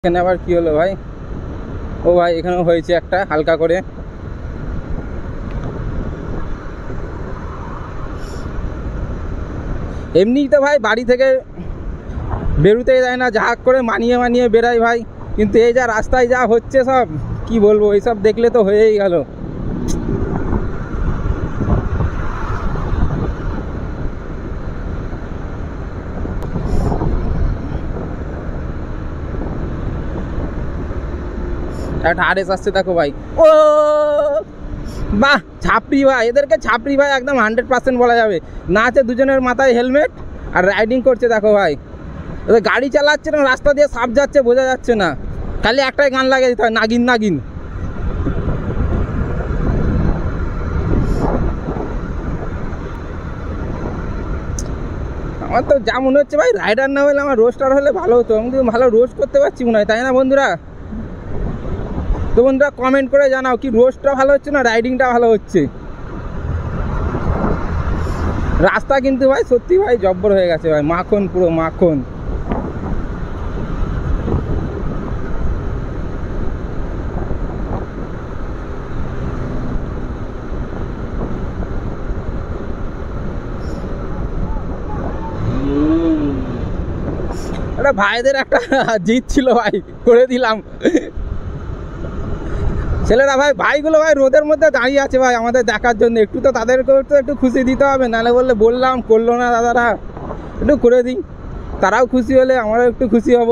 এখানে আবার কি হলো ভাই? ও ভাই এখানেও হয়েছে একটা হালকা করে। এমনিই তো ভাই বাড়ি থেকে বেরোতেই যায় না, যা করে মানিয়ে মানিয়ে বেরাই ভাই। কিন্তু এই যা রাস্তায় যা হচ্ছে সব কি বলবো, এইসব দেখলে তো হয়েই গেল। একটা আরএস আসছে দেখো ভাই। ও বাহ, ছাপড়ি ভাই, এদেরকে ছাপড়ি ভাই একদম 100% বলা যাবে। না আছে দুজনের মাথায় হেলমেট আর রাইডিং করছে দেখো ভাই। এদের গাড়ি চালাচ্ছে না, রাস্তা দিয়ে সাপ যাচ্ছে বোঝা যাচ্ছে না। খালি একটাই গান লাগিয়ে দিতে হয়, নাগিন নাগিন। আমার তো যা মনে হচ্ছে ভাই, রাইডার না হলে আমার রোস্টার হলে ভালো হতো। আমি ভালো রোস্ট করতে পারছি মনে হয়, তাই না বন্ধুরা? তো বন্ধুরা কমেন্ট করে জানাও কি রোস্টটা ভালো হচ্ছে না রাইডিংটা ভালো হচ্ছে। রাস্তা কিন্তু ভাই সত্যি ভাই জব্বর হয়ে গেছে ভাই, মাখন পুরো মাখন। ভাইদের একটা জিত ছিল ভাই, করে দিলাম। ছেলেরা ভাই, ভাইগুলো ভাই রোদের মধ্যে দাঁড়িয়ে আছে ভাই আমাদের দেখার জন্য। একটু তো তাদেরকেও তো একটু খুশি দিতে হবে, নাহলে বললে বললাম করলো না দাদারা, একটু করে দিই। তারাও খুশি হলে আমরাও একটু খুশি হব।